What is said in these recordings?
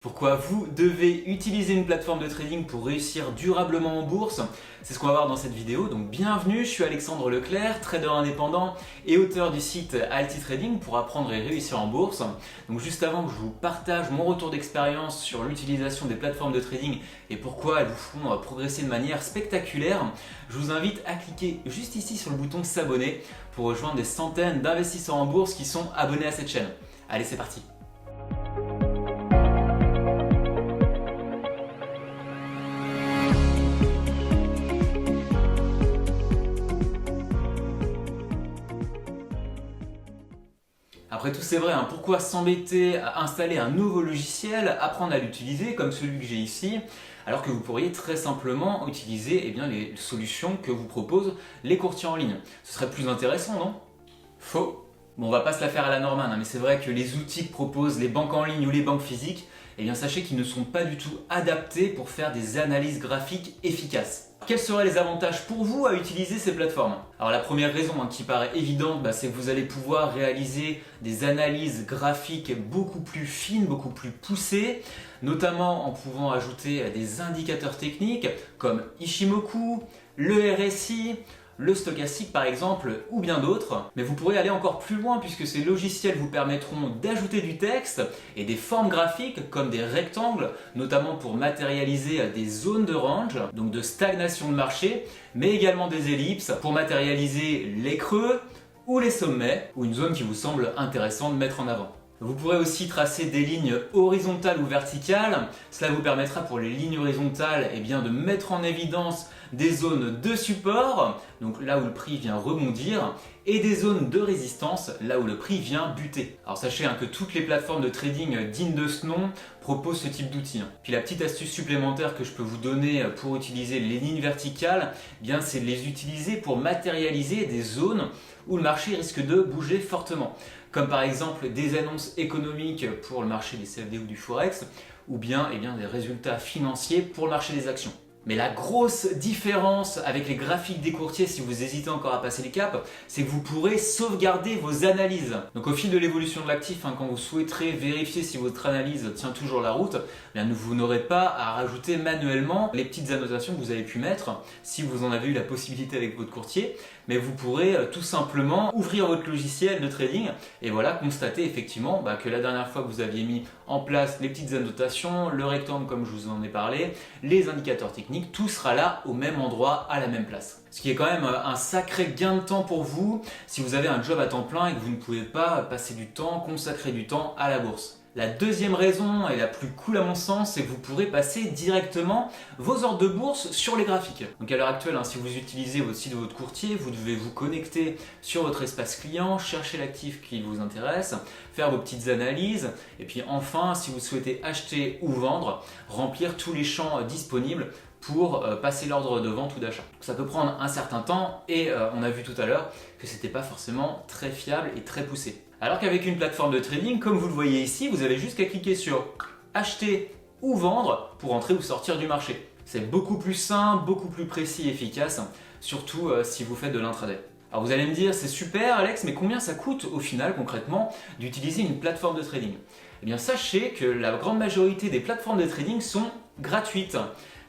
Pourquoi vous devez utiliser une plateforme de trading pour réussir durablement en bourse? C'est ce qu'on va voir dans cette vidéo. Donc bienvenue, je suis Alexandre Leclerc, trader indépendant et auteur du site Alti Trading pour apprendre et réussir en bourse. Donc juste avant que je vous partage mon retour d'expérience sur l'utilisation des plateformes de trading et pourquoi elles vous font progresser de manière spectaculaire, je vous invite à cliquer juste ici sur le bouton s'abonner pour rejoindre des centaines d'investisseurs en bourse qui sont abonnés à cette chaîne. Allez, c'est parti! Après tout, c'est vrai, pourquoi s'embêter à installer un nouveau logiciel, apprendre à l'utiliser comme celui que j'ai ici, alors que vous pourriez très simplement utiliser les solutions que vous proposent les courtiers en ligne. Ce serait plus intéressant, non? Faux. Bon, on va pas se la faire à la Norman, mais c'est vrai que les outils que proposent les banques en ligne ou les banques physiques, sachez qu'ils ne sont pas du tout adaptés pour faire des analyses graphiques efficaces. Quels seraient les avantages pour vous à utiliser ces plateformes? Alors la première raison qui paraît évidente, c'est que vous allez pouvoir réaliser des analyses graphiques beaucoup plus fines, beaucoup plus poussées, notamment en pouvant ajouter des indicateurs techniques comme Ichimoku, le RSI, le stochastique par exemple, ou bien d'autres. Mais vous pourrez aller encore plus loin puisque ces logiciels vous permettront d'ajouter du texte et des formes graphiques comme des rectangles, notamment pour matérialiser des zones de range, donc de stagnation de marché, mais également des ellipses pour matérialiser les creux ou les sommets, ou une zone qui vous semble intéressante de mettre en avant. Vous pourrez aussi tracer des lignes horizontales ou verticales. Cela vous permettra pour les lignes horizontales de mettre en évidence des zones de support, donc là où le prix vient rebondir, et des zones de résistance, là où le prix vient buter. Alors sachez que toutes les plateformes de trading dignes de ce nom proposent ce type d'outils. Puis la petite astuce supplémentaire que je peux vous donner pour utiliser les lignes verticales, c'est de les utiliser pour matérialiser des zones où le marché risque de bouger fortement. Comme par exemple des annonces économiques pour le marché des CFD ou du Forex, ou bien des résultats financiers pour le marché des actions. Mais la grosse différence avec les graphiques des courtiers, si vous hésitez encore à passer les caps, c'est que vous pourrez sauvegarder vos analyses. Donc au fil de l'évolution de l'actif, quand vous souhaiterez vérifier si votre analyse tient toujours la route, vous n'aurez pas à rajouter manuellement les petites annotations que vous avez pu mettre si vous en avez eu la possibilité avec votre courtier. Mais vous pourrez tout simplement ouvrir votre logiciel de trading et constater effectivement que la dernière fois que vous aviez mis en place les petites annotations, le rectangle comme je vous en ai parlé, les indicateurs techniques, tout sera là au même endroit, à la même place. Ce qui est quand même un sacré gain de temps pour vous si vous avez un job à temps plein et que vous ne pouvez pas passer du temps, consacrer du temps à la bourse. La deuxième raison, et la plus cool à mon sens, c'est que vous pourrez passer directement vos ordres de bourse sur les graphiques. Donc à l'heure actuelle, si vous utilisez votre site de votre courtier, vous devez vous connecter sur votre espace client, chercher l'actif qui vous intéresse, faire vos petites analyses, et puis enfin, si vous souhaitez acheter ou vendre, remplir tous les champs disponibles pour passer l'ordre de vente ou d'achat. Ça peut prendre un certain temps et on a vu tout à l'heure que ce n'était pas forcément très fiable et très poussé. Alors qu'avec une plateforme de trading, comme vous le voyez ici, vous avez juste qu'à cliquer sur acheter ou vendre pour entrer ou sortir du marché. C'est beaucoup plus simple, beaucoup plus précis et efficace, surtout si vous faites de l'intraday. Alors vous allez me dire, c'est super Alex, mais combien ça coûte au final concrètement d'utiliser une plateforme de trading? Sachez que la grande majorité des plateformes de trading sont gratuites,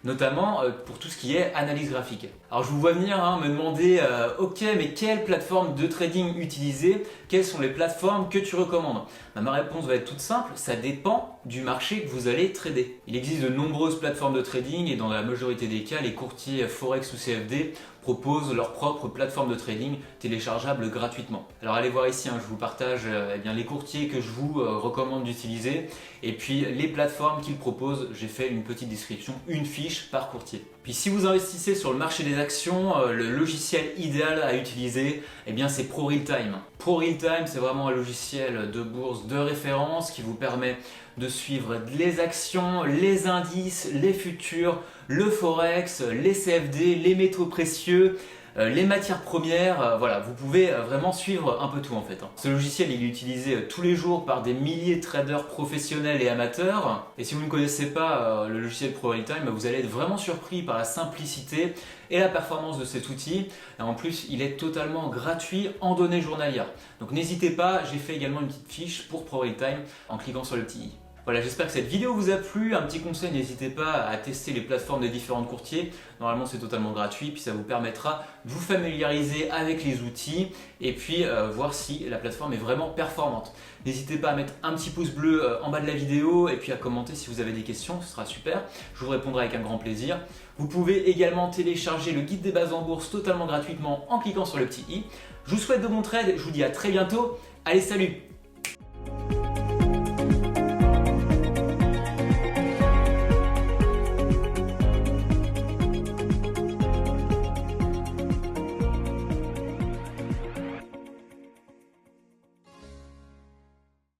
notamment pour tout ce qui est analyse graphique. Alors je vous vois venir me demander ok, mais quelle plateforme de trading utiliser? Quelles sont les plateformes que tu recommandes? Ma réponse va être toute simple, ça dépend du marché que vous allez trader. Il existe de nombreuses plateformes de trading et dans la majorité des cas, les courtiers Forex ou CFD proposent leur propre plateforme de trading téléchargeable gratuitement. Alors allez voir ici, je vous partage les courtiers que je vous recommande d'utiliser et puis les plateformes qu'ils proposent, j'ai fait une petite description, une fiche par courtier. Puis si vous investissez sur le marché des actions, le logiciel idéal à utiliser, c'est ProRealTime. ProRealTime, c'est vraiment un logiciel de bourse de référence qui vous permet de suivre les actions, les indices, les futurs, le Forex, les CFD, les métaux précieux, les matières premières, vous pouvez vraiment suivre un peu tout en fait. Ce logiciel il est utilisé tous les jours par des milliers de traders professionnels et amateurs. Et si vous ne connaissez pas le logiciel ProRealTime, vous allez être vraiment surpris par la simplicité et la performance de cet outil. Et en plus, il est totalement gratuit en données journalières. Donc n'hésitez pas, j'ai fait également une petite fiche pour ProRealTime en cliquant sur le petit i. Voilà, j'espère que cette vidéo vous a plu. Un petit conseil, n'hésitez pas à tester les plateformes des différents courtiers. Normalement, c'est totalement gratuit, puis ça vous permettra de vous familiariser avec les outils et puis voir si la plateforme est vraiment performante. N'hésitez pas à mettre un petit pouce bleu en bas de la vidéo et puis à commenter si vous avez des questions, ce sera super. Je vous répondrai avec un grand plaisir. Vous pouvez également télécharger le guide des bases en bourse totalement gratuitement en cliquant sur le petit i. Je vous souhaite de bons trades, je vous dis à très bientôt. Allez, salut!